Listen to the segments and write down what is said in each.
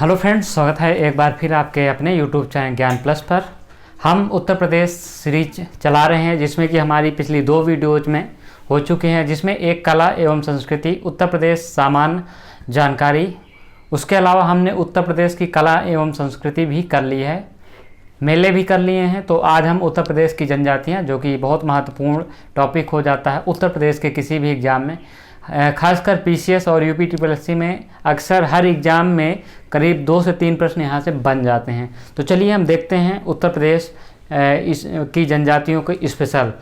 Hello friends, स्वागत है एक बार फिर आपके अपने यूट्यूब चैनल ज्ञान प्लस पर। हम उत्तर प्रदेश सीरीज चला रहे हैं जिसमें कि हमारी पिछली 2 वीडियोज में हो चुके हैं, जिसमें एक कला एवं संस्कृति उत्तर प्रदेश सामान्य जानकारी, उसके अलावा हमने उत्तर प्रदेश की कला एवं संस्कृति भी कर ली है, मेले भी कर लिए हैं। तो आज हम उत्तर प्रदेश की जनजातियाँ, जो कि बहुत महत्वपूर्ण टॉपिक हो जाता है उत्तर प्रदेश के किसी भी एग्ज़ाम में, खासकर पीसीएस और यूपी ट्रिपल में अक्सर हर एग्ज़ाम में करीब 2 से 3 प्रश्न यहाँ से बन जाते हैं। तो चलिए हम देखते हैं उत्तर प्रदेश की जनजातियों को स्पेशल।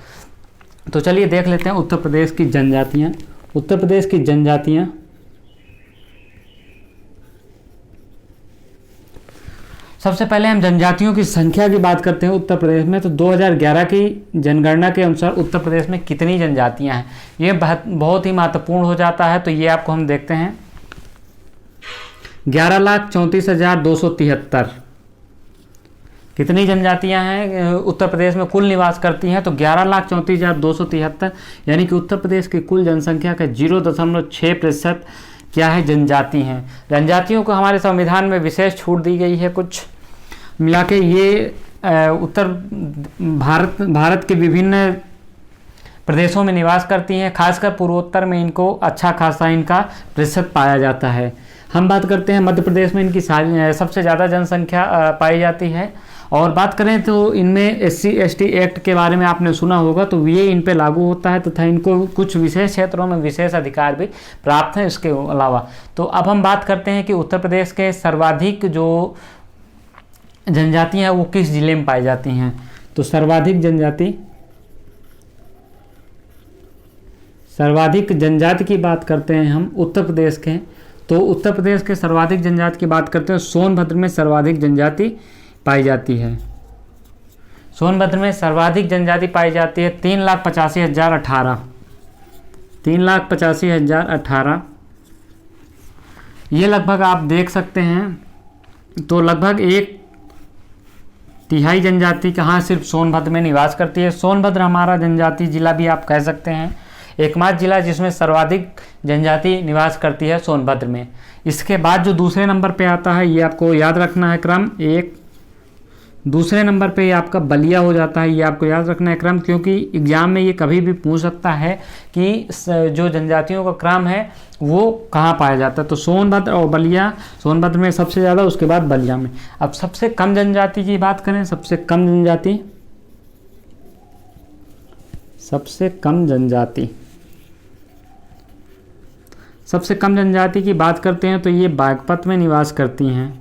तो चलिए देख लेते हैं उत्तर प्रदेश की जनजातियाँ। उत्तर प्रदेश की जनजातियाँ सबसे पहले हम जनजातियों की संख्या की बात करते हैं उत्तर प्रदेश में। तो 2011 की जनगणना के अनुसार उत्तर प्रदेश में कितनी जनजातियां हैं, ये बहुत ही महत्वपूर्ण हो जाता है। तो ये आपको हम देखते हैं 11,34,273 कितनी जनजातियां हैं उत्तर प्रदेश में कुल निवास करती हैं। तो 11,34,273 यानी कि उत्तर प्रदेश की कुल जनसंख्या का 0.6% क्या है, जनजाति हैं। जनजातियों को हमारे संविधान में विशेष छूट दी गई है। कुछ मिला के ये उत्तर भारत के विभिन्न प्रदेशों में निवास करती हैं, खासकर पूर्वोत्तर में इनको अच्छा खासा इनका प्रतिशत पाया जाता है। हम बात करते हैं मध्य प्रदेश में इनकी सबसे ज़्यादा जनसंख्या पाई जाती है। और बात करें तो इनमें SC/ST एक्ट के बारे में आपने सुना होगा, तो ये इन पे लागू होता है तथा इनको कुछ विशेष क्षेत्रों में विशेष अधिकार भी प्राप्त हैं इसके अलावा। तो अब हम बात करते हैं कि उत्तर प्रदेश के सर्वाधिक जो जनजातियां हैं वो किस जिले में पाई जाती हैं। तो सर्वाधिक जनजाति की बात करते हैं हम उत्तर प्रदेश के। तो उत्तर प्रदेश के सर्वाधिक जनजाति की बात करते हैं, सोनभद्र में सर्वाधिक जनजाति पाई जाती है। सोनभद्र में सर्वाधिक जनजाति पाई जाती है 3,85,018 3,85,018। ये लगभग आप देख सकते हैं, तो लगभग 1/3 जनजाति कहाँ सिर्फ सोनभद्र में निवास करती है। सोनभद्र हमारा जनजाति जिला भी आप कह सकते हैं, एकमात्र जिला जिसमें सर्वाधिक जनजाति निवास करती है सोनभद्र में। इसके बाद जो दूसरे नंबर पे आता है, ये आपको याद रखना है क्रम, दूसरे नंबर पे आपका बलिया हो जाता है। ये आपको याद रखना है क्रम, क्योंकि एग्जाम में ये कभी भी पूछ सकता है कि जो जनजातियों का क्रम है वो कहाँ पाया जाता है। तो सोनभद्र और बलिया, सोनभद्र में सबसे ज़्यादा, उसके बाद बलिया में। अब सबसे कम जनजाति की बात करें, सबसे कम जनजाति की बात करते हैं तो ये बागपत में निवास करती हैं।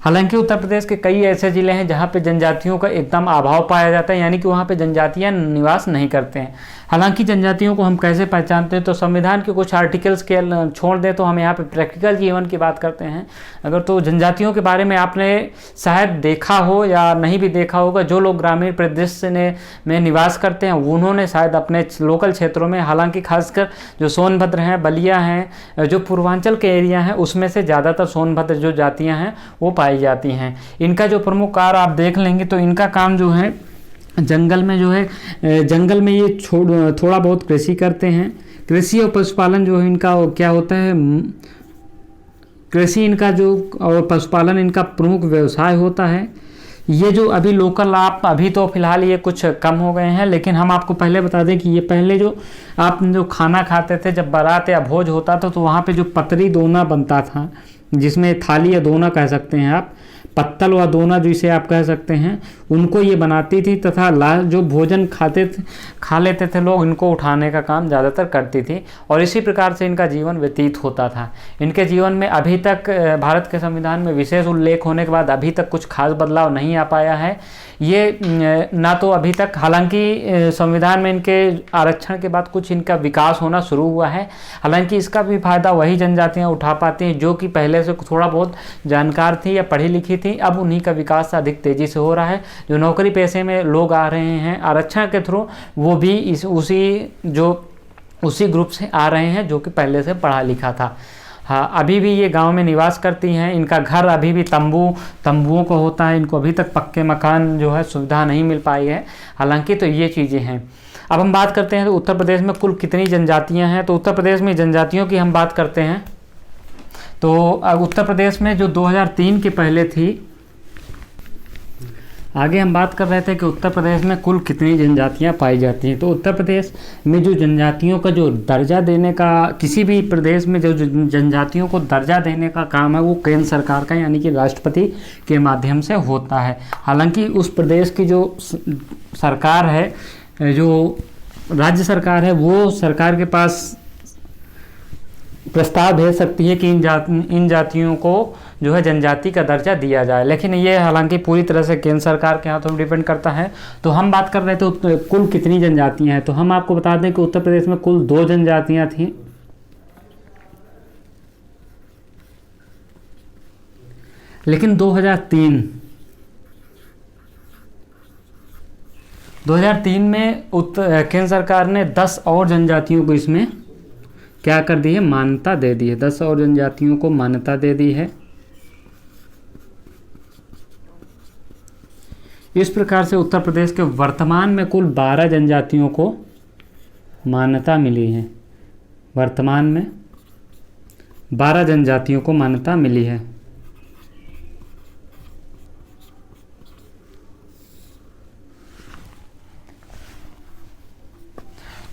हालांकि उत्तर प्रदेश के कई ऐसे ज़िले हैं जहां पे जनजातियों का एकदम अभाव पाया जाता है, यानी कि वहां पे जनजातियां निवास नहीं करते हैं। हालांकि जनजातियों को हम कैसे पहचानते हैं, तो संविधान के कुछ आर्टिकल्स के छोड़ दें तो हम यहाँ पे प्रैक्टिकल जीवन की बात करते हैं। अगर तो जनजातियों के बारे में आपने शायद देखा हो या नहीं भी देखा होगा, जो लोग ग्रामीण परिदृश्य में निवास करते हैं उन्होंने शायद अपने लोकल क्षेत्रों में, हालांकि खासकर जो सोनभद्र हैं, बलिया हैं, जो पूर्वांचल के एरिया हैं, उसमें से ज़्यादातर सोनभद्र जो जातियाँ हैं वो पाई जाती हैं। इनका जो प्रमुख कार्य आप देख लेंगे तो इनका काम जो है जंगल में जंगल में ये थोड़ा बहुत कृषि करते हैं। कृषि और पशुपालन जो है इनका क्या होता है, कृषि इनका जो और पशुपालन इनका प्रमुख व्यवसाय होता है। ये जो अभी लोकल आप अभी तो फिलहाल ये कुछ कम हो गए हैं, लेकिन हम आपको पहले बता दें कि ये पहले जो आप जो खाना खाते थे, जब बारात या भोज होता था तो वहाँ पे जो पतरी दोना बनता था, जिसमें थाली या दोना कह सकते हैं आप, पत्तल व दोना जिसे आप कह सकते हैं, उनको ये बनाती थी तथा जो भोजन खा लेते थे लोग, इनको उठाने का काम ज़्यादातर करती थी। और इसी प्रकार से इनका जीवन व्यतीत होता था। इनके जीवन में अभी तक भारत के संविधान में विशेष उल्लेख होने के बाद अभी तक कुछ खास बदलाव नहीं आ पाया है। ये ना तो अभी तक, हालांकि संविधान में इनके आरक्षण के बाद कुछ इनका विकास होना शुरू हुआ है। हालांकि इसका भी फायदा वही जनजातियां उठा पाती हैं जो कि पहले से थोड़ा बहुत जानकार थी या पढ़ी लिखी थी। अब उन्हीं का विकास अधिक तेज़ी से हो रहा है। जो नौकरी पेशे में लोग आ रहे हैं आरक्षण के थ्रू, वो भी उसी ग्रुप से आ रहे हैं जो कि पहले से पढ़ा लिखा था। हाँ, अभी भी ये गांव में निवास करती हैं। इनका घर अभी भी तंबुओं को होता है। इनको अभी तक पक्के मकान जो है सुविधा नहीं मिल पाई है। हालांकि तो ये चीज़ें हैं। अब हम बात करते हैं तो उत्तर प्रदेश में कुल कितनी जनजातियां हैं। तो उत्तर प्रदेश में जनजातियों की हम बात करते हैं तो उत्तर प्रदेश में जो 2003 के पहले थी, आगे हम बात कर रहे थे कि उत्तर प्रदेश में कुल कितनी जनजातियां पाई जाती हैं। तो उत्तर प्रदेश में जो जनजातियों का जो दर्जा देने का, किसी भी प्रदेश में जो जनजातियों को दर्जा देने का काम है वो केंद्र सरकार का यानी कि राष्ट्रपति के माध्यम से होता है। हालांकि उस प्रदेश की जो सरकार है, जो राज्य सरकार है, वो सरकार के पास प्रस्ताव भेज सकती है कि इन जातियों को जो है जनजाति का दर्जा दिया जाए, लेकिन ये हालांकि पूरी तरह से केंद्र सरकार के हाथों में डिपेंड करता है। तो हम बात कर रहे थे कुल कितनी जनजातियां हैं, तो हम आपको बता दें कि उत्तर प्रदेश में कुल 2 जनजातियां थीं। लेकिन 2003 में केंद्र सरकार ने 10 और जनजातियों को इसमें क्या कर दी है, मान्यता दे दी है। 10 और जनजातियों को मान्यता दे दी है। इस प्रकार से उत्तर प्रदेश के वर्तमान में कुल 12 जनजातियों को मान्यता मिली है। वर्तमान में 12 जनजातियों को मान्यता मिली है।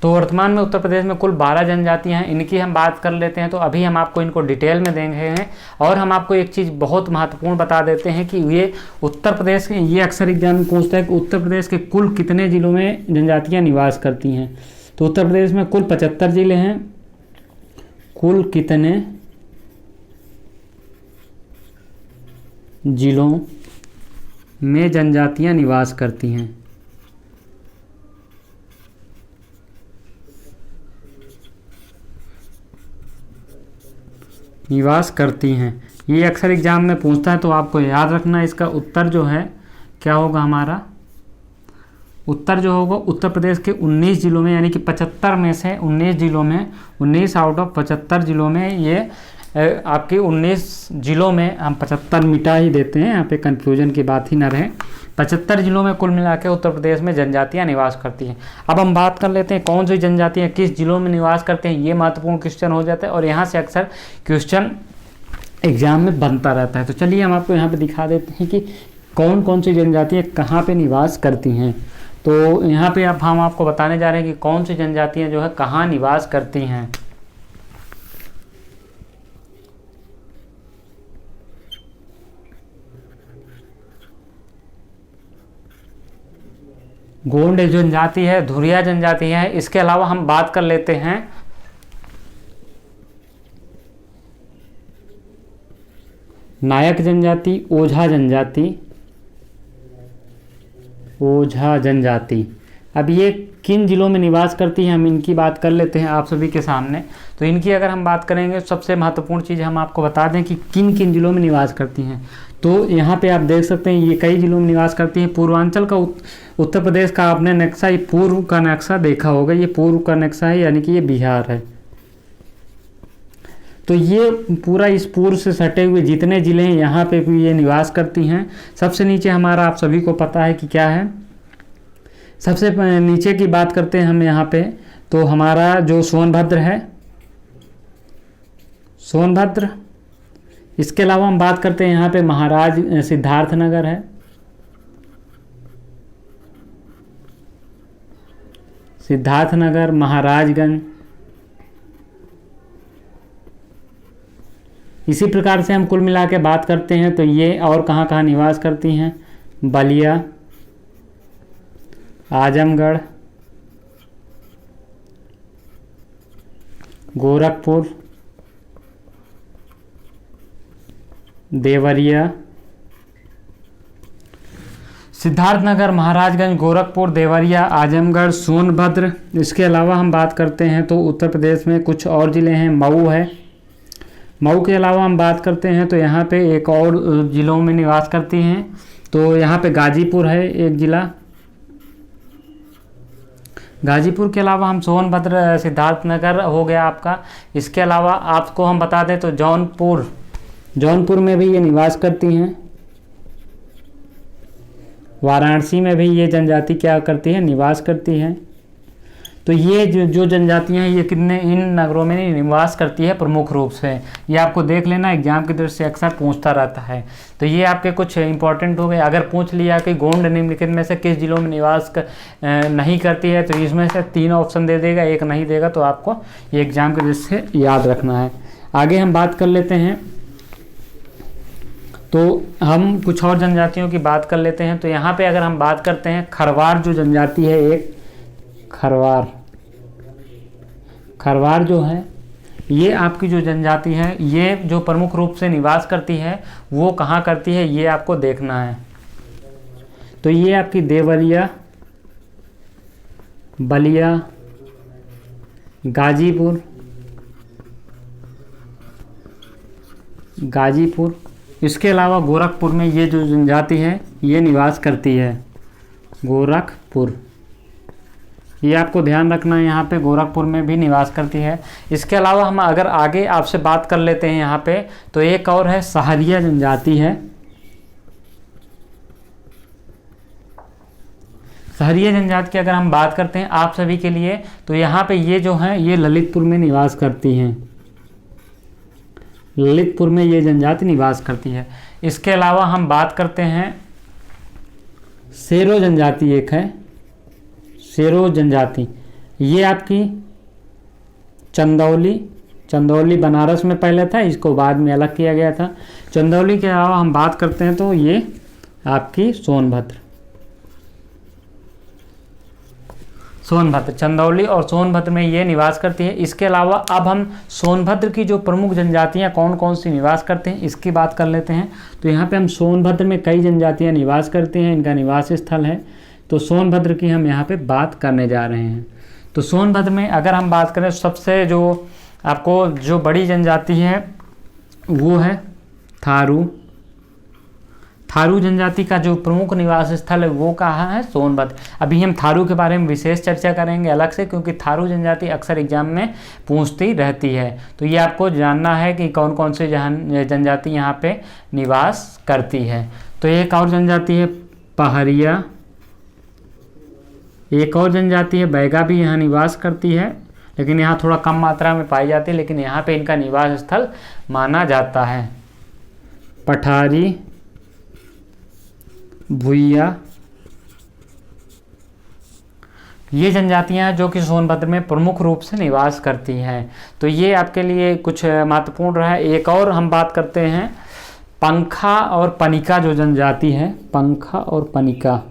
तो वर्तमान में उत्तर प्रदेश में कुल 12 जनजातियां हैं। इनकी हम बात कर लेते हैं। तो अभी हम आपको इनको डिटेल में देंगे हैं और हम आपको एक चीज़ बहुत महत्वपूर्ण बता देते हैं कि ये उत्तर प्रदेश के, ये अक्सर एग्जाम में पूछता है कि उत्तर प्रदेश के कुल कितने ज़िलों में जनजातियां निवास करती हैं। तो उत्तर प्रदेश में कुल 75 ज़िले हैं। कुल कितने ज़िलों में जनजातियां निवास करती हैं? निवास करती हैं, ये अक्सर एग्जाम में पूछता है। तो आपको याद रखना इसका उत्तर जो है क्या होगा, हमारा उत्तर जो होगा उत्तर प्रदेश के 19 ज़िलों में, यानी कि 75 में से 19 ज़िलों में, 19 आउट ऑफ 75 ज़िलों में, ये आपके 19 ज़िलों में, हम 75 मिटा ही देते हैं, यहाँ पे कन्फ्यूजन की बात ही ना रहे। 75 ज़िलों में कुल मिला के उत्तर प्रदेश में जनजातियाँ निवास करती हैं। अब हम बात कर लेते हैं कौन सी जनजातियाँ किस ज़िलों में निवास करते हैं। ये महत्वपूर्ण क्वेश्चन हो जाता है और यहाँ से अक्सर क्वेश्चन एग्जाम में बनता रहता है। तो चलिए हम आपको यहाँ पे दिखा देते हैं कि कौन कौन सी जनजातियाँ कहाँ पे निवास करती हैं। तो यहाँ पे अब हम आपको बताने जा रहे हैं कि कौन सी जनजातियाँ जो है कहाँ निवास करती हैं। गोंड जनजाति है, धुरिया जनजाति है। इसके अलावा हम बात कर लेते हैं नायक जनजाति, ओझा जनजाति, ओझा जनजाति। अब ये किन जिलों में निवास करती हैं, हम इनकी बात कर लेते हैं आप सभी के सामने। तो इनकी अगर हम बात करेंगे, सबसे महत्वपूर्ण चीज़ हम आपको बता दें कि किन किन जिलों में निवास करती हैं। तो यहाँ पे आप देख सकते हैं ये कई जिलों में निवास करती हैं। पूर्वांचल का उत्तर प्रदेश का आपने नक्शा, ये पूर्व का नक्शा देखा होगा, ये पूर्व का नक्शा है, यानी कि ये बिहार है। तो ये पूरा इस पूर्व से सटे हुए जितने ज़िले हैं यहाँ पे भी ये निवास करती हैं। सबसे नीचे हमारा आप सभी को पता है कि क्या है, सबसे नीचे की बात करते हैं हम यहाँ पे, तो हमारा जो सोनभद्र है, सोनभद्र। इसके अलावा हम बात करते हैं यहाँ पे महाराज सिद्धार्थनगर है, सिद्धार्थनगर, महाराजगंज। इसी प्रकार से हम कुल मिला के बात करते हैं तो ये और कहाँ कहाँ निवास करती हैं, बलिया, आजमगढ़, गोरखपुर, देवरिया, सिद्धार्थनगर, महाराजगंज, गोरखपुर, देवरिया, आजमगढ़, सोनभद्र। इसके अलावा हम बात करते हैं तो उत्तर प्रदेश में कुछ और ज़िले हैं, मऊ है। मऊ के अलावा हम बात करते हैं तो यहाँ पे एक और ज़िलों में निवास करती हैं। तो यहाँ पे गाजीपुर है एक ज़िला। गाजीपुर के अलावा हम सोनभद्र, सिद्धार्थनगर हो गया आपका। इसके अलावा आपको हम बता दें तो जौनपुर, जौनपुर में भी ये निवास करती हैं। वाराणसी में भी ये जनजाति क्या करती है, निवास करती है। तो ये जो जनजातियां हैं ये कितने इन नगरों में निवास करती है प्रमुख रूप से, ये आपको देख लेना, एग्जाम की दृष्टि से अक्सर पूछता रहता है। तो ये आपके कुछ इंपॉर्टेंट हो गए। अगर पूछ लिया कि गोंड निम्नलिखित में से किस जिलों में निवास नहीं करती है, तो इसमें से 3 ऑप्शन दे देगा, एक नहीं देगा, तो आपको ये एग्जाम की दृष्टि से याद रखना है। आगे हम बात कर लेते हैं, तो हम कुछ और जनजातियों की बात कर लेते हैं। तो यहाँ पे अगर हम बात करते हैं खरवार जो जनजाति है, एक खरवार जो है ये आपकी जो जनजाति है, ये जो प्रमुख रूप से निवास करती है वो कहाँ करती है, ये आपको देखना है। तो ये आपकी देवरिया, बलिया, गाजीपुर, इसके अलावा गोरखपुर में ये जो जनजाति है ये निवास करती है, गोरखपुर, ये आपको ध्यान रखना है, यहाँ पे गोरखपुर में भी निवास करती है। इसके अलावा हम अगर आगे आपसे बात कर लेते हैं यहाँ पे, तो एक और है सहरिया जनजाति है। सहरिया जनजाति की अगर हम बात करते हैं आप सभी के लिए, तो यहाँ पे ये जो है ये ललितपुर में निवास करती हैं, ललितपुर में ये जनजाति निवास करती है। इसके अलावा हम बात करते हैं सेरो जनजाति, एक है सेरो जनजाति, ये आपकी चंदौली बनारस में पहले था, इसको बाद में अलग किया गया था। चंदौली के अलावा हम बात करते हैं तो ये आपकी सोनभद्र, चंदौली और सोनभद्र में ये निवास करती है। इसके अलावा अब हम सोनभद्र की जो प्रमुख जनजातियां कौन कौन सी निवास करते हैं इसकी बात कर लेते हैं। तो यहाँ पे हम सोनभद्र में कई जनजातियां निवास करती हैं, इनका निवास स्थल है, तो सोनभद्र की हम यहाँ पे बात करने जा रहे हैं। तो सोनभद्र में अगर हम बात करें, सबसे जो आपको जो बड़ी जनजाति है वो है थारू जनजाति का जो प्रमुख निवास स्थल है वो कहाँ है, सोनभद्र। अभी हम थारू के बारे में विशेष चर्चा करेंगे अलग से, क्योंकि थारू जनजाति अक्सर एग्जाम में पूछती रहती है। तो ये आपको जानना है कि कौन कौन से जनजाति यहाँ पे निवास करती है। तो एक और जनजाति है पहरिया, एक और जनजाति है बैगा, भी यहाँ निवास करती है, लेकिन यहाँ थोड़ा कम मात्रा में पाई जाती है, लेकिन यहाँ पे इनका निवास स्थल माना जाता है। पठारी, भुइया, ये जनजातियां जो कि सोनभद्र में प्रमुख रूप से निवास करती हैं। तो ये आपके लिए कुछ महत्वपूर्ण रहा है। एक और हम बात करते हैं पंखा और पनिका जो जनजाति है, पंखा और पनिका,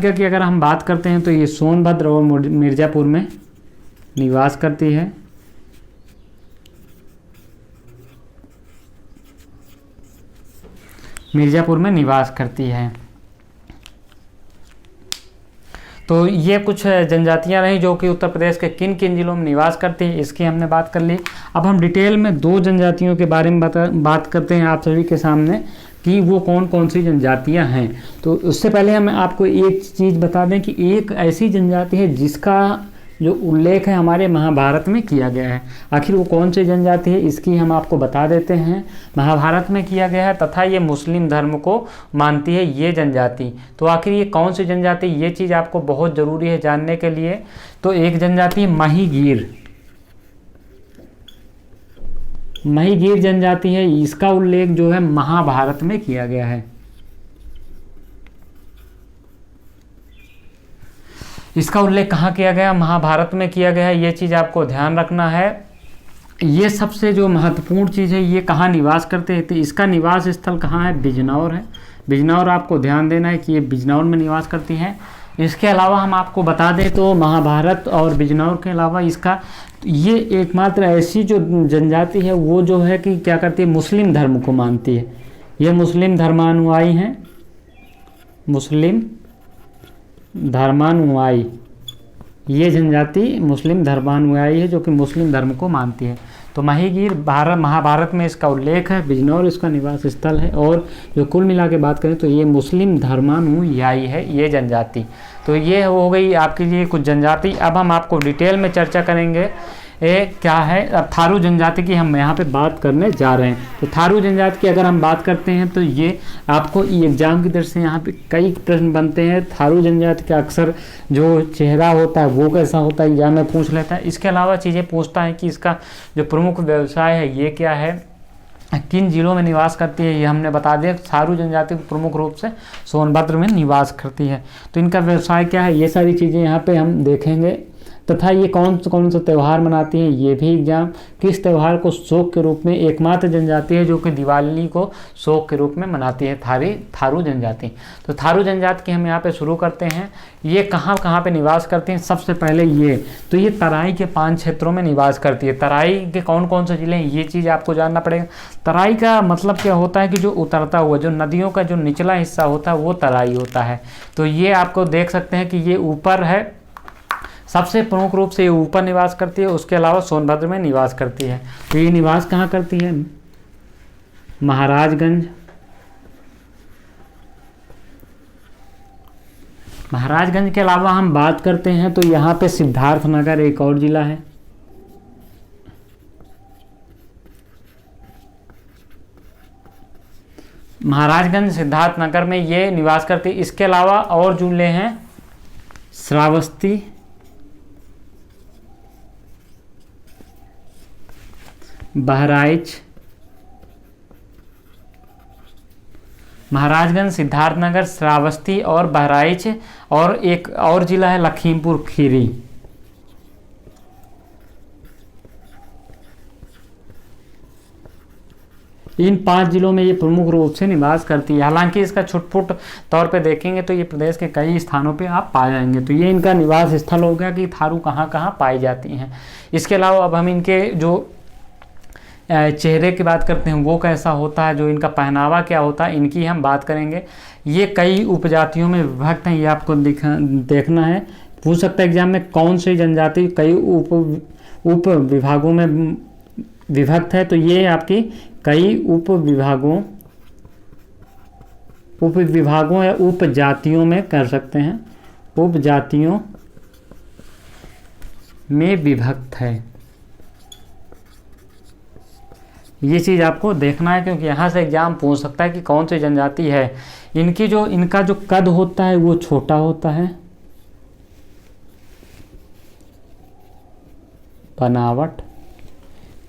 की अगर हम बात करते हैं तो ये सोनभद्र और मिर्ज़ापुर में निवास करती है। मिर्ज़ापुर में निवास करती है। तो ये कुछ जनजातियां रही जो कि उत्तर प्रदेश के किन किन जिलों में निवास करती है, इसकी हमने बात कर ली। अब हम डिटेल में 2 जनजातियों के बारे में बात करते हैं आप सभी के सामने कि वो कौन कौन सी जनजातियां हैं। तो उससे पहले हम आपको एक चीज़ बता दें कि एक ऐसी जनजाति है जिसका जो उल्लेख है हमारे महाभारत में किया गया है। आखिर वो कौन सी जनजाति है इसकी हम आपको बता देते हैं। महाभारत में किया गया है तथा ये मुस्लिम धर्म को मानती है ये जनजाति। तो आखिर ये कौन सी जनजाति, ये चीज़ आपको बहुत ज़रूरी है जानने के लिए। तो एक जनजाति महीगीर जनजाति है, इसका उल्लेख जो है महाभारत में किया गया है। इसका उल्लेख कहाँ किया गया, महाभारत में किया गया है, ये चीज़ आपको ध्यान रखना है। ये सबसे जो महत्वपूर्ण चीज़ है, ये कहाँ निवास करते हैं, तो इसका निवास स्थल कहाँ है, बिजनौर है। बिजनौर आपको ध्यान देना है कि ये बिजनौर में निवास करती हैं। इसके अलावा हम आपको बता दें तो महाभारत और बिजनौर के अलावा इसका ये एकमात्र ऐसी जो जनजाति है वो जो है कि क्या करती है, मुस्लिम धर्म को मानती है। ये मुस्लिम धर्मानुयायी हैं, मुस्लिम धर्मानुयायी, ये जनजाति मुस्लिम धर्मानुयायी है जो कि मुस्लिम धर्म को मानती है। तो महीगीर महाभारत में इसका उल्लेख है, बिजनौर इसका निवास स्थल है, और जो कुल मिला के बात करें तो ये मुस्लिम धर्मानुयायी है ये जनजाति। तो ये हो गई आपके लिए कुछ जनजाति। अब हम आपको डिटेल में चर्चा करेंगे क्या है, अब थारू जनजाति की हम यहाँ पे बात करने जा रहे हैं। तो थारू जनजाति की अगर हम बात करते हैं तो ये आपको एग्जाम की तरफ से यहाँ पे कई प्रश्न बनते हैं। थारू जनजाति का अक्सर जो चेहरा होता है वो कैसा होता है, एग्जाम में पूछ लेता है। इसके अलावा चीज़ें पूछता है कि इसका जो प्रमुख व्यवसाय है ये क्या है, किन जिलों में निवास करती है, ये हमने बता दिया। थारू जनजाति प्रमुख रूप से सोनभद्र में निवास करती है। तो इनका व्यवसाय क्या है, ये सारी चीज़ें यहाँ पे हम देखेंगे। तथा ये कौन सा त्यौहार मनाती हैं, ये भी एग्जाम। किस त्यौहार को शोक के रूप में, एकमात्र जनजाति है जो कि दिवाली को शोक के रूप में मनाती है, थारू जनजाति। तो थारू जनजाति की हम यहाँ पे शुरू करते हैं। ये कहाँ कहाँ पे निवास करती हैं, सबसे पहले ये तराई के 5 क्षेत्रों में निवास करती है। तराई के कौन कौन से जिले हैं ये चीज़ आपको जानना पड़ेगा। तराई का मतलब क्या होता है कि जो उतरता हुआ, जो नदियों का जो निचला हिस्सा होता है वो तराई होता है। तो ये आपको देख सकते हैं कि ये ऊपर है, सबसे प्रमुख रूप से ये ऊपर निवास करती है। उसके अलावा सोनभद्र में निवास करती है। तो ये निवास कहाँ करती है, महाराजगंज, महाराजगंज के अलावा हम बात करते हैं तो यहाँ पे सिद्धार्थनगर एक और जिला है। महाराजगंज सिद्धार्थनगर में ये निवास करती है। इसके अलावा और जिले हैं श्रावस्ती, बहराइच, महाराजगंज, सिद्धार्थनगर, श्रावस्ती और बहराइच, और एक और जिला है लखीमपुर खीरी। इन 5 जिलों में ये प्रमुख रूप से निवास करती है। हालांकि इसका छुटपुट तौर पे देखेंगे तो ये प्रदेश के कई स्थानों पे आप पा जाएंगे। तो ये इनका निवास स्थल हो गया कि थारू कहाँ कहाँ पाई जाती हैं। इसके अलावा अब हम इनके जो चेहरे की बात करते हैं वो कैसा होता है, जो इनका पहनावा क्या होता है, इनकी हम बात करेंगे। ये कई उपजातियों में विभक्त हैं, ये आपको देखना है। पूछ सकता है एग्जाम में कौन सी जनजाति कई उप विभागों में विभक्त है। तो ये आपकी कई उप विभागों या उपजातियों में कर सकते हैं, उपजातियों में विभक्त है। ये चीज़ आपको देखना है क्योंकि यहाँ से एग्जाम पूछ सकता है कि कौन सी जनजाति है। इनका जो कद होता है वो छोटा होता है, बनावट,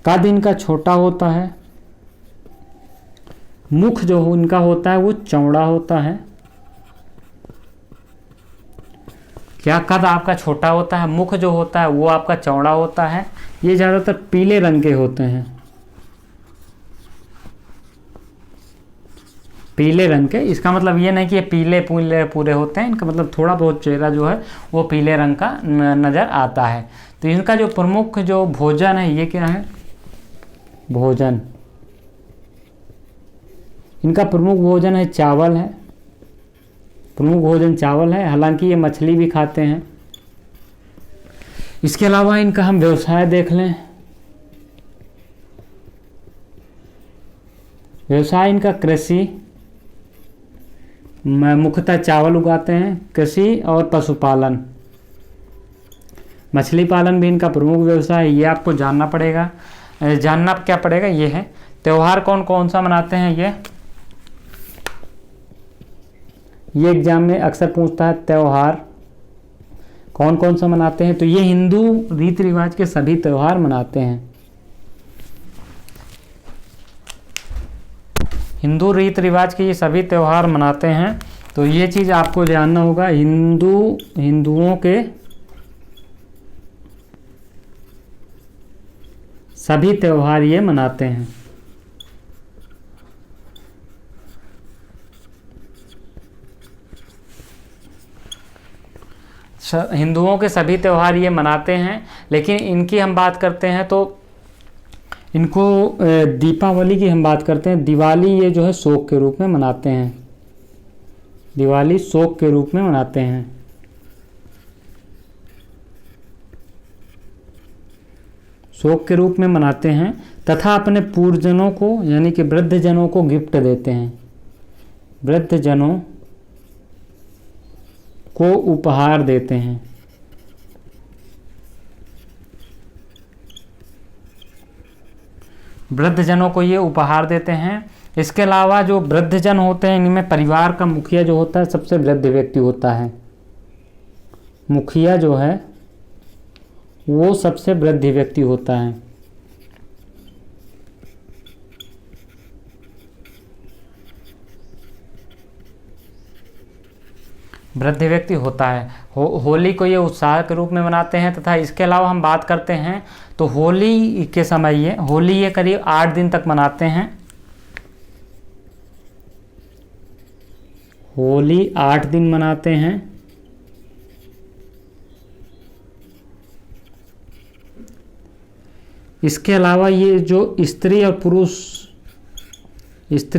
कद इनका छोटा होता है। मुख जो इनका होता है वो चौड़ा होता है। क्या कद आपका छोटा होता है, मुख जो होता है वो आपका चौड़ा होता है। ये ज़्यादातर पीले रंग के होते हैं, पीले रंग के। इसका मतलब ये नहीं कि ये पीले पूरे होते हैं, इनका मतलब थोड़ा बहुत चेहरा जो है वो पीले रंग का नज़र आता है। तो इनका जो प्रमुख जो भोजन है ये क्या है, भोजन, इनका प्रमुख भोजन है चावल है, प्रमुख भोजन चावल है। हालांकि ये मछली भी खाते हैं। इसके अलावा इनका हम व्यवसाय देख लें। व्यवसाय इनका कृषि, मुख्यतः चावल उगाते हैं, कृषि और पशुपालन, मछली पालन भी इनका प्रमुख व्यवसाय है। ये आपको जानना पड़ेगा। जानना क्या पड़ेगा ये है। त्यौहार कौन कौन सा मनाते हैं ये एग्जाम में अक्सर पूछता है, त्यौहार कौन कौन सा मनाते हैं। तो ये हिंदू रीति रिवाज के सभी त्यौहार मनाते हैं, हिंदू रीति रिवाज के ये सभी त्यौहार मनाते हैं। तो ये चीज़ आपको जानना होगा, हिंदुओं के सभी त्यौहार ये मनाते हैं। हिंदुओं के सभी त्यौहार ये मनाते हैं, लेकिन इनकी हम बात करते हैं तो इनको दीपावली की हम बात करते हैं। दिवाली ये जो है शोक के रूप में मनाते हैं, दिवाली शोक के रूप में मनाते हैं। शोक के रूप में मनाते हैं तथा अपने पूर्वजनों को यानी कि वृद्धजनों को गिफ्ट देते हैं, वृद्धजनों को उपहार देते हैं। वृद्धजनों को ये उपहार देते हैं। इसके अलावा जो वृद्धजन होते हैं इनमें परिवार का मुखिया जो होता है सबसे वृद्ध व्यक्ति होता है। मुखिया जो है वो सबसे वृद्ध व्यक्ति होता है। वृद्ध व्यक्ति होता है। होली को ये उत्साह के रूप में मनाते हैं। तथा इसके अलावा हम बात करते हैं तो होली के समय ये करीब 8 दिन तक मनाते हैं। होली 8 दिन मनाते हैं। इसके अलावा ये जो स्त्री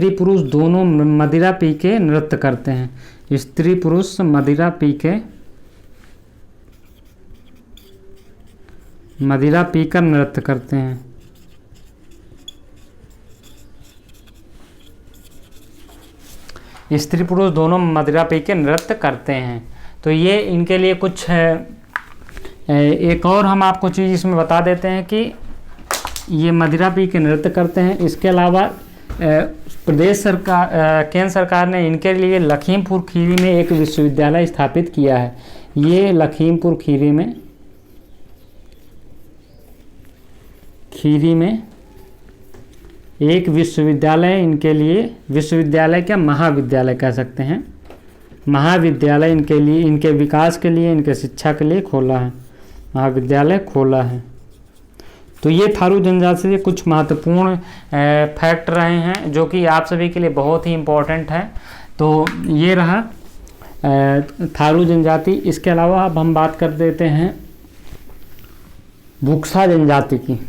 पुरुष दोनों मदिरा पी के नृत्य करते हैं। स्त्री पुरुष मदिरा पीकर नृत्य करते हैं। स्त्री पुरुष दोनों मदिरा पी के नृत्य करते हैं। तो ये इनके लिए कुछ है। एक और हम आपको चीज़ इसमें बता देते हैं कि ये मदिरा पी के नृत्य करते हैं। इसके अलावा प्रदेश सरकार, केंद्र सरकार ने इनके लिए लखीमपुर खीरी में एक विश्वविद्यालय स्थापित किया है। ये लखीमपुर खीरी में एक विश्वविद्यालय इनके लिए, विश्वविद्यालय क्या महाविद्यालय कह सकते हैं, महाविद्यालय इनके लिए, इनके विकास के लिए, इनके शिक्षा के लिए खोला है, महाविद्यालय खोला है। तो ये थारू जनजाति से कुछ महत्वपूर्ण फैक्ट रहे हैं जो कि आप सभी के लिए बहुत ही इम्पोर्टेंट है। तो ये रहा थारू जनजाति। इसके अलावा अब हम बात कर देते हैं बुक्सा जनजाति की,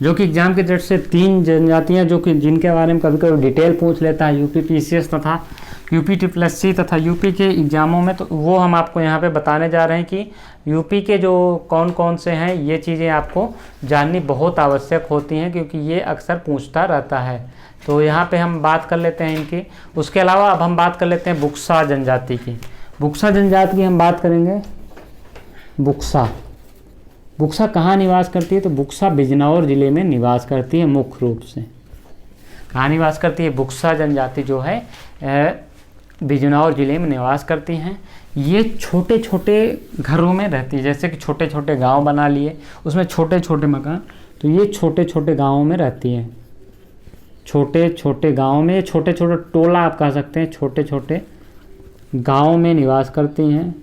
जो कि एग्जाम के दृष्टि से 3 जनजातियां जो कि जिनके बारे में कभी कभी डिटेल पूछ लेता है यूपी पीसीएस तथा यूपी तथा यूपी के एग्ज़ामों में। तो वो हम आपको यहाँ पे बताने जा रहे हैं कि यूपी के जो कौन कौन से हैं, ये चीज़ें आपको जाननी बहुत आवश्यक होती हैं क्योंकि ये अक्सर पूछता रहता है। तो यहाँ पे हम बात कर लेते हैं इनकी। उसके अलावा अब हम बात कर लेते हैं बुक्सा जनजाति की। बुक्सा जनजाति की हम बात करेंगे। बुक्सा कहाँ निवास करती है? तो बुक्सा बिजनौर जिले में निवास करती है मुख्य रूप से। कहाँ निवास करती है? बुक्सा जनजाति जो है बिजनौर जिले में निवास करती हैं। ये छोटे छोटे घरों में रहती है, जैसे कि छोटे छोटे गांव बना लिए, उसमें छोटे छोटे मकान। तो ये छोटे छोटे गांवों में रहती है। छोटे छोटे गांव में, छोटे छोटे टोला आप कह सकते हैं, छोटे छोटे गांव में निवास करती हैं,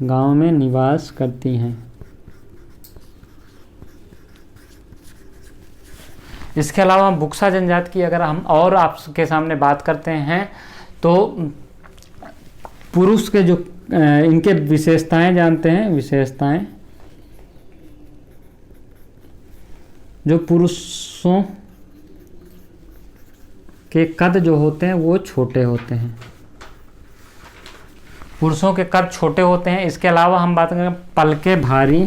गांव में निवास करती हैं। इसके अलावा बुक्सा जनजाति की अगर हम और आपके सामने बात करते हैं तो पुरुष के जो इनके विशेषताएं जानते हैं। विशेषताएं जो पुरुषों के कद जो होते हैं वो छोटे होते हैं। पुरुषों के कद छोटे होते हैं। इसके अलावा हम बात करें पलके भारी।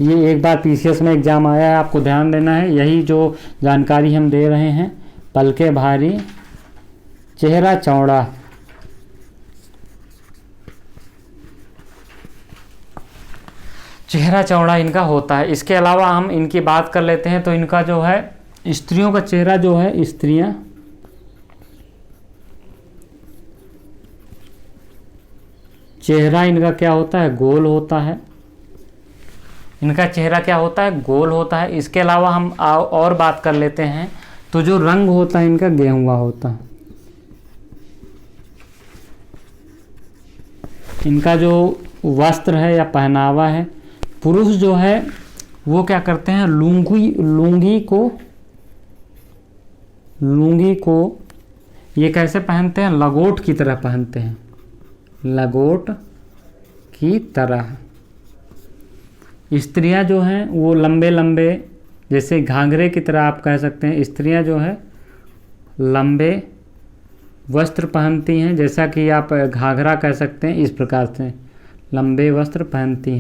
ये एक बार पीसीएस में एग्जाम आया है, आपको ध्यान देना है। यही जो जानकारी हम दे रहे हैं। पलके भारी, चेहरा चौड़ा। चेहरा चौड़ा इनका होता है। इसके अलावा हम इनकी बात कर लेते हैं तो इनका जो है स्त्रियों का चेहरा जो है, स्त्रियां चेहरा इनका क्या होता है? गोल होता है। इनका चेहरा क्या होता है? गोल होता है। इसके अलावा हम और बात कर लेते हैं तो जो रंग होता है इनका गेहुआ होता है। इनका जो वस्त्र है या पहनावा है, पुरुष जो है वो क्या करते हैं? लुंगी को ये कैसे पहनते हैं? लगोट की तरह पहनते हैं, लगोट की तरह। स्त्रियां जो हैं वो लंबे लंबे, जैसे घाघरे की तरह आप कह सकते हैं। स्त्रियां जो है लंबे वस्त्र पहनती हैं, जैसा कि आप घाघरा कह सकते हैं। इस प्रकार से लंबे वस्त्र पहनती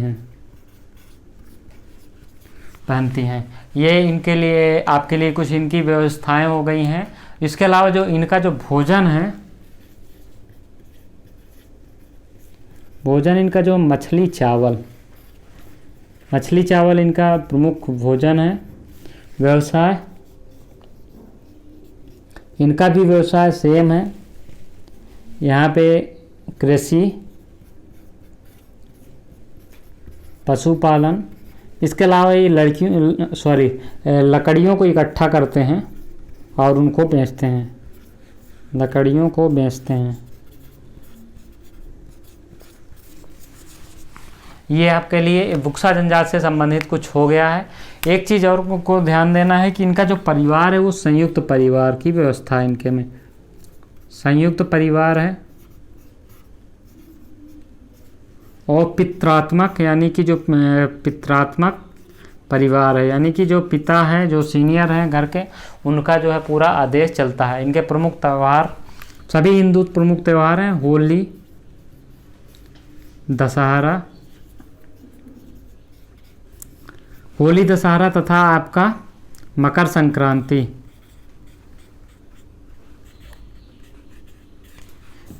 हैं। ये इनके लिए, आपके लिए कुछ इनकी व्यवस्थाएं हो गई हैं। इसके अलावा जो इनका जो भोजन है, भोजन इनका जो मछली चावल, मछली चावल इनका प्रमुख भोजन है। व्यवसाय, इनका भी व्यवसाय सेम है। यहाँ पे कृषि, पशुपालन, इसके अलावा ये लकड़ियों को इकट्ठा करते हैं और उनको बेचते हैं, लकड़ियों को बेचते हैं। ये आपके लिए बुक्सा जनजाति से संबंधित कुछ हो गया है। एक चीज़ और को ध्यान देना है कि इनका जो परिवार है वो संयुक्त परिवार की व्यवस्था है। इनके में संयुक्त परिवार है और पित्रात्मक, यानी कि जो पित्रात्मक परिवार है, यानी कि जो पिता है, जो सीनियर हैं घर के, उनका जो है पूरा आदेश चलता है। इनके प्रमुख त्यौहार, सभी हिंदू प्रमुख त्यौहार हैं, होली, दशहरा, होली, दशहरा तथा आपका मकर संक्रांति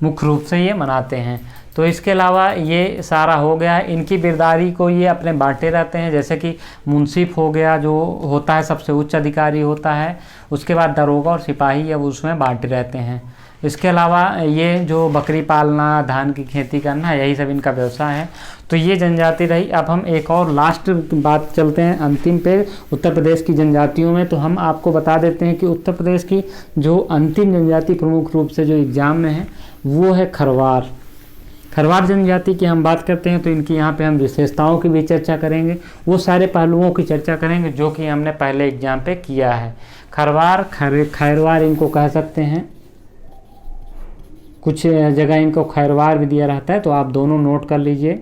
मुख्य रूप से ये मनाते हैं। तो इसके अलावा ये सारा हो गया है। इनकी बिरदारी को ये अपने बांटे रहते हैं, जैसे कि मुंसिफ हो गया, जो होता है सबसे उच्च अधिकारी होता है, उसके बाद दरोगा और सिपाही अब उसमें बांटे रहते हैं। इसके अलावा ये जो बकरी पालना, धान की खेती करना, यही सब इनका व्यवसाय है। तो ये जनजाति रही। अब हम एक और लास्ट बात चलते हैं अंतिम पे, उत्तर प्रदेश की जनजातियों में। तो हम आपको बता देते हैं कि उत्तर प्रदेश की जो अंतिम जनजाति प्रमुख रूप से जो एग्जाम में है वो है खरवार। खरवार जनजाति की हम बात करते हैं तो इनकी यहाँ पे हम विशेषताओं की भी चर्चा करेंगे, वो सारे पहलुओं की चर्चा करेंगे जो कि हमने पहले एग्जाम पे किया है। खरवार, खैरवार इनको कह सकते हैं, कुछ जगह इनको खैरवार भी दिया रहता है, तो आप दोनों नोट कर लीजिए।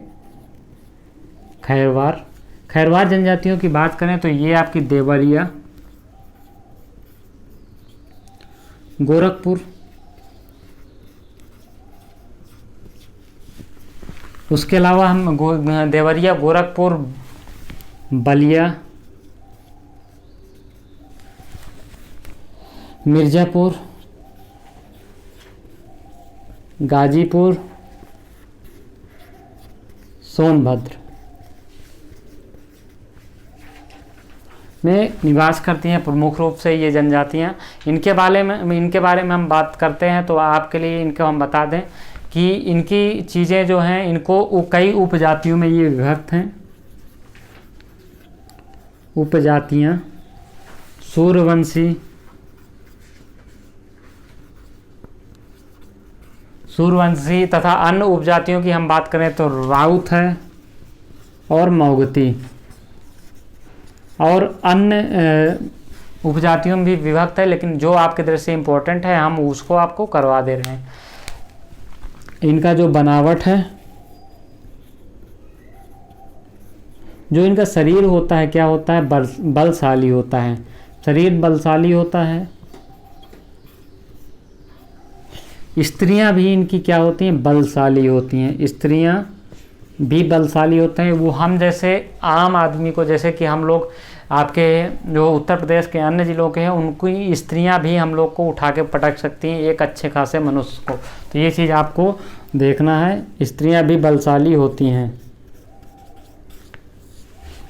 खैरवार, खैरवार जनजातियों की बात करें तो ये आपकी देवरिया, गोरखपुर, उसके अलावा हम देवरिया, गोरखपुर, बलिया, मिर्ज़ापुर, गाजीपुर, सोनभद्र में निवास करती हैं प्रमुख रूप से ये जनजातियाँ। इनके बारे में हम बात करते हैं तो आपके लिए इनको हम बता दें कि इनकी चीज़ें जो हैं, इनको कई उपजातियों में ये विभक्त हैं। उपजातियाँ सूर्यवंशी तथा अन्य उपजातियों की हम बात करें तो राउत है और मौगती, और अन्य उपजातियों में भी विभक्त है, लेकिन जो आपके दृष्टि से इम्पोर्टेंट है हम उसको आपको करवा दे रहे हैं। इनका जो बनावट है, जो इनका शरीर होता है, क्या होता है, बलशाली होता है, शरीर बलशाली होता है। स्त्रियां भी इनकी क्या होती हैं, बलशाली होती हैं, स्त्रियां भी बलशाली होते हैं। वो हम जैसे आम आदमी को, जैसे कि हम लोग आपके जो उत्तर प्रदेश के अन्य ज़िलों के हैं, उनकी स्त्रियां भी हम लोग को उठा के पटक सकती हैं एक अच्छे खासे मनुष्य को। तो ये चीज़ आपको देखना है, स्त्रियां भी बलशाली होती हैं,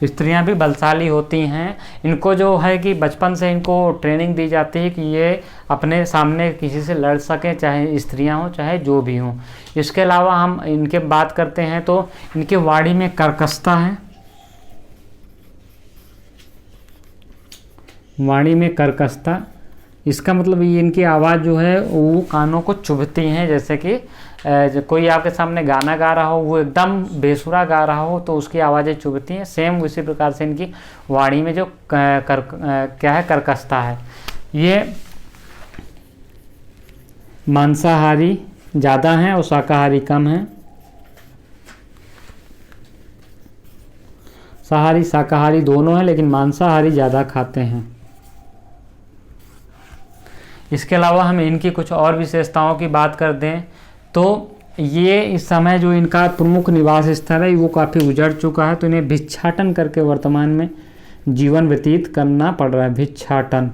स्त्रियां भी बलशाली होती हैं। इनको जो है कि बचपन से इनको ट्रेनिंग दी जाती है कि ये अपने सामने किसी से लड़ सकें, चाहे स्त्रियां हों चाहे जो भी हों। इसके अलावा हम इनके बात करते हैं तो इनके वाणी में कर्कशता है, वाणी में कर्कशता, इसका मतलब ये इनकी आवाज़ जो है वो कानों को चुभती हैं। जैसे कि कोई आपके सामने गाना गा रहा हो, वो एकदम बेसुरा गा रहा हो तो उसकी आवाज़ें चुभती हैं। सेम उसी प्रकार से इनकी वाणी में जो क्या है, कर्कशता है। ये मांसाहारी ज़्यादा हैं और शाकाहारी कम हैं। शाकाहारी दोनों हैं, लेकिन मांसाहारी ज़्यादा खाते हैं। इसके अलावा हम इनकी कुछ और विशेषताओं की बात कर दें तो ये इस समय जो इनका प्रमुख निवास स्थल है वो काफ़ी उजड़ चुका है, तो इन्हें भिक्षाटन करके वर्तमान में जीवन व्यतीत करना पड़ रहा है। भिक्षाटन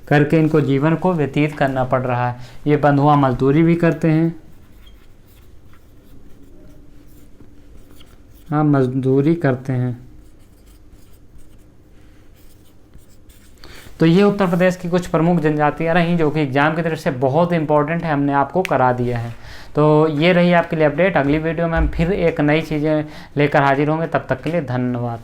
करके इनको जीवन को व्यतीत करना पड़ रहा है। ये बंधुआ मजदूरी भी करते हैं, हाँ मजदूरी करते हैं। तो ये उत्तर प्रदेश की कुछ प्रमुख जनजातियाँ रहीं जो कि एग्जाम की तरफ से बहुत इंपॉर्टेंट है, हमने आपको करा दिया है। तो ये रही आपके लिए अपडेट। अगली वीडियो में हम फिर एक नई चीज़ें लेकर हाजिर होंगे, तब तक के लिए धन्यवाद।